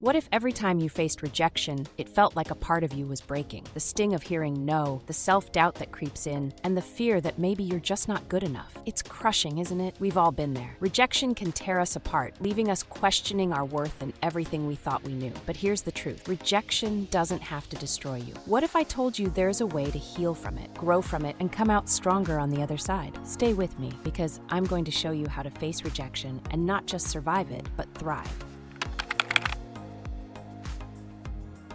What if every time you faced rejection, it felt like a part of you was breaking? The sting of hearing no, the self-doubt that creeps in, and the fear that maybe you're just not good enough. It's crushing, isn't it? We've all been there. Rejection can tear us apart, leaving us questioning our worth and everything we thought we knew. But here's the truth. Rejection doesn't have to destroy you. What if I told you there's a way to heal from it, grow from it, and come out stronger on the other side? Stay with me, because I'm going to show you how to face rejection and not just survive it, but thrive.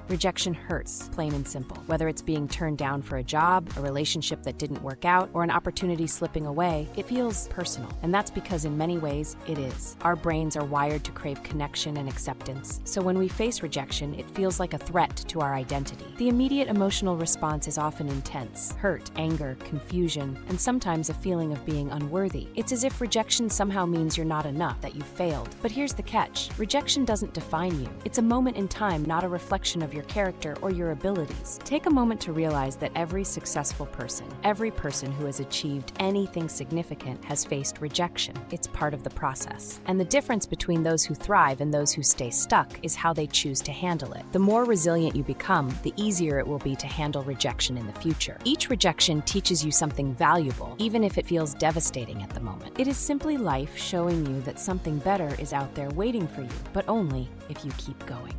Rejection hurts, plain and simple. Whether it's being turned down for a job, a relationship that didn't work out, or an opportunity slipping away, it feels personal. And that's because in many ways, it is. Our brains are wired to crave connection and acceptance. So when we face rejection, it feels like a threat to our identity. The immediate emotional response is often intense: hurt, anger, confusion, and sometimes a feeling of being unworthy. It's as if rejection somehow means you're not enough, that you've failed. But here's the catch. Rejection doesn't define you. It's a moment in time, not a reflection of your character or your abilities. Take a moment to realize that every successful person, every person who has achieved anything significant has faced rejection. It's part of the process. And the difference between those who thrive and those who stay stuck is how they choose to handle it. The more resilient you become, the easier it will be to handle rejection in the future. Each rejection teaches you something valuable, even if it feels devastating at the moment. It is simply life showing you that something better is out there waiting for you, but only if you keep going.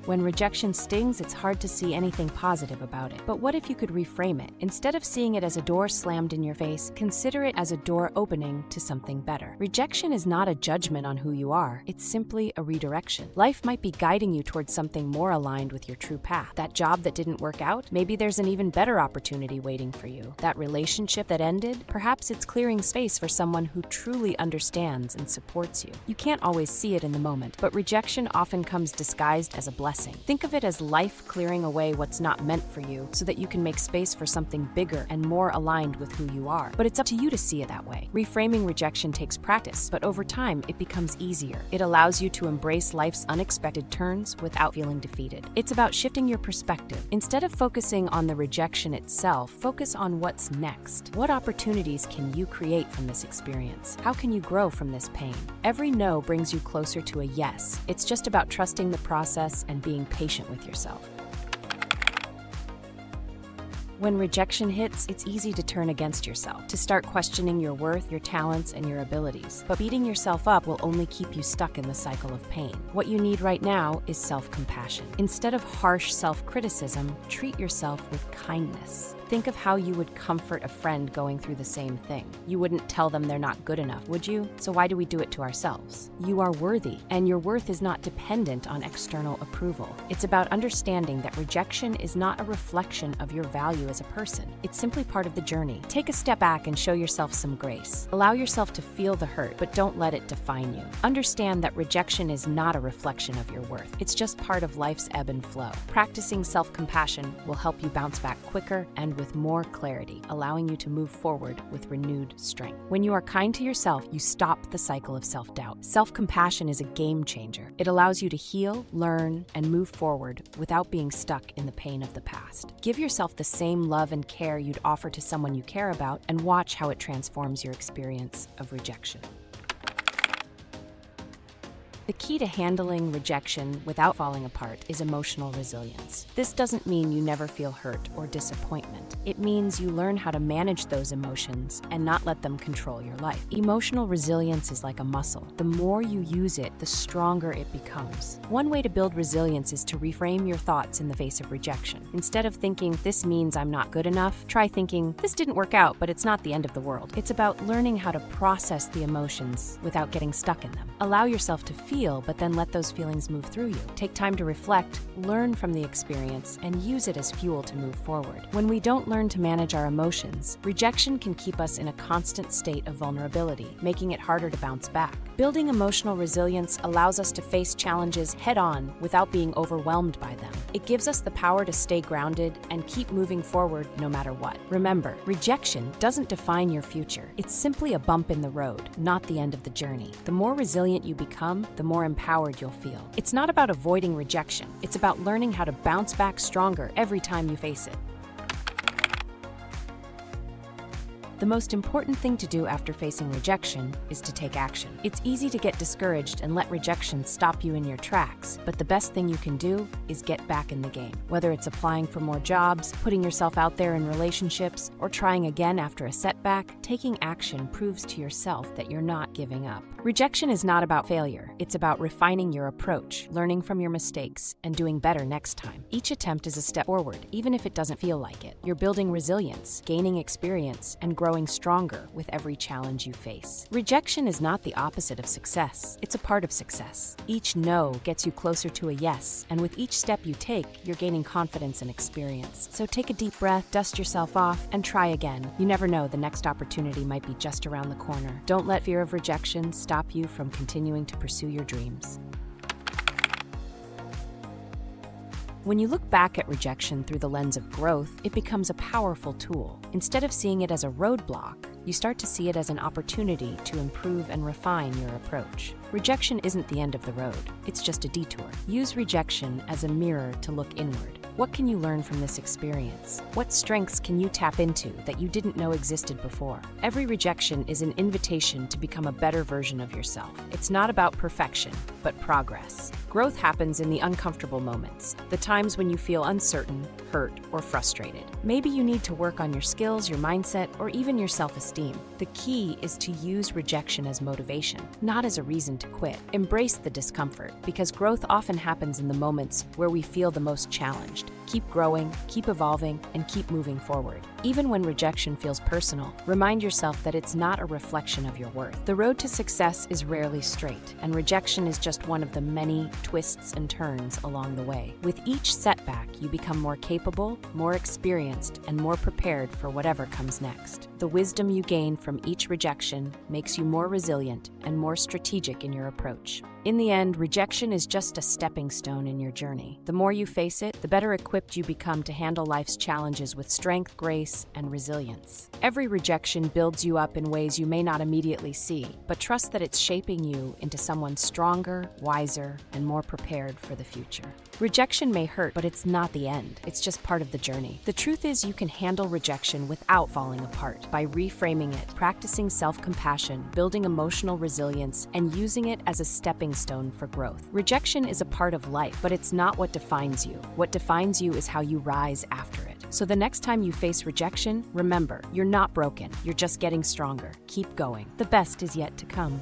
When rejection stings, it's hard to see anything positive about it. But what if you could reframe it? Instead of seeing it as a door slammed in your face, consider it as a door opening to something better. Rejection is not a judgment on who you are. It's simply a redirection. Life might be guiding you towards something more aligned with your true path. That job that didn't work out, maybe there's an even better opportunity waiting for you. That relationship that ended, perhaps it's clearing space for someone who truly understands and supports you. You can't always see it in the moment, but rejection often comes disguised as a blessing. Think of it as life clearing away what's not meant for you so that you can make space for something bigger and more aligned with who you are. But it's up to you to see it that way. Reframing rejection takes practice, but over time, it becomes easier. It allows you to embrace life's unexpected turns without feeling defeated. It's about shifting your perspective. Instead of focusing on the rejection itself, focus on what's next. What opportunities can you create from this experience? How can you grow from this pain? Every no brings you closer to a yes. It's just about trusting the process and being patient with yourself. When rejection hits, it's easy to turn against yourself, to start questioning your worth, your talents, and your abilities. But beating yourself up will only keep you stuck in the cycle of pain. What you need right now is self-compassion. Instead of harsh self-criticism, treat yourself with kindness. Think of how you would comfort a friend going through the same thing. You wouldn't tell them they're not good enough, would you? So why do we do it to ourselves? You are worthy, and your worth is not dependent on external approval. It's about understanding that rejection is not a reflection of your value as a person. It's simply part of the journey. Take a step back and show yourself some grace. Allow yourself to feel the hurt, but don't let it define you. Understand that rejection is not a reflection of your worth. It's just part of life's ebb and flow. Practicing self-compassion will help you bounce back quicker and with more clarity, allowing you to move forward with renewed strength. When you are kind to yourself, you stop the cycle of self-doubt. Self-compassion is a game changer. It allows you to heal, learn, and move forward without being stuck in the pain of the past. Give yourself the same love and care you'd offer to someone you care about, and watch how it transforms your experience of rejection. The key to handling rejection without falling apart is emotional resilience. This doesn't mean you never feel hurt or disappointment. It means you learn how to manage those emotions and not let them control your life. Emotional resilience is like a muscle. The more you use it, the stronger it becomes. One way to build resilience is to reframe your thoughts in the face of rejection. Instead of thinking, "This means I'm not good enough," try thinking, "This didn't work out, but it's not the end of the world." It's about learning how to process the emotions without getting stuck in them. Allow yourself to feel, but then let those feelings move through you. Take time to reflect, learn from the experience, and use it as fuel to move forward. When we don't learn to manage our emotions, rejection can keep us in a constant state of vulnerability, making it harder to bounce back. Building emotional resilience allows us to face challenges head-on without being overwhelmed by them. It gives us the power to stay grounded and keep moving forward no matter what. Remember, rejection doesn't define your future. It's simply a bump in the road, not the end of the journey. The more resilient you become, the more empowered you'll feel. It's not about avoiding rejection. It's about learning how to bounce back stronger every time you face it. The most important thing to do after facing rejection is to take action. It's easy to get discouraged and let rejection stop you in your tracks, but the best thing you can do is get back in the game. Whether it's applying for more jobs, putting yourself out there in relationships, or trying again after a setback, taking action proves to yourself that you're not giving up. Rejection is not about failure. It's about refining your approach, learning from your mistakes, and doing better next time. Each attempt is a step forward, even if it doesn't feel like it. You're building resilience, gaining experience, and growing stronger with every challenge you face. Rejection is not the opposite of success. It's a part of success. Each no gets you closer to a yes, and with each step you take, you're gaining confidence and experience. So take a deep breath, dust yourself off, and try again. You never know, the next opportunity might be just around the corner. Don't let fear of rejection stop you from continuing to pursue your dreams. When you look back at rejection through the lens of growth, it becomes a powerful tool. Instead of seeing it as a roadblock, you start to see it as an opportunity to improve and refine your approach. Rejection isn't the end of the road, it's just a detour. Use rejection as a mirror to look inward. What can you learn from this experience? What strengths can you tap into that you didn't know existed before? Every rejection is an invitation to become a better version of yourself. It's not about perfection, but progress. Growth happens in the uncomfortable moments, the times when you feel uncertain, hurt, or frustrated. Maybe you need to work on your skills, your mindset, or even your self-esteem. The key is to use rejection as motivation, not as a reason to quit. Embrace the discomfort, because growth often happens in the moments where we feel the most challenged. Keep growing, keep evolving, and keep moving forward. Even when rejection feels personal, remind yourself that it's not a reflection of your worth. The road to success is rarely straight, and rejection is just one of the many twists and turns along the way. With each setback, you become more capable, more experienced, and more prepared for whatever comes next. The wisdom you gain from each rejection makes you more resilient and more strategic in your approach. In the end, rejection is just a stepping stone in your journey. The more you face it, the better equipped you become to handle life's challenges with strength, grace, and resilience. Every rejection builds you up in ways you may not immediately see, but trust that it's shaping you into someone stronger, wiser, and more prepared for the future. Rejection may hurt, but it's not the end. It's just part of the journey. The truth is, you can handle rejection without falling apart by reframing it, practicing self-compassion, building emotional resilience, and using it as a stepping stone for growth. Rejection is a part of life, but it's not what defines you. What defines you is how you rise after it. So the next time you face rejection, remember, you're not broken. You're just getting stronger. Keep going. The best is yet to come.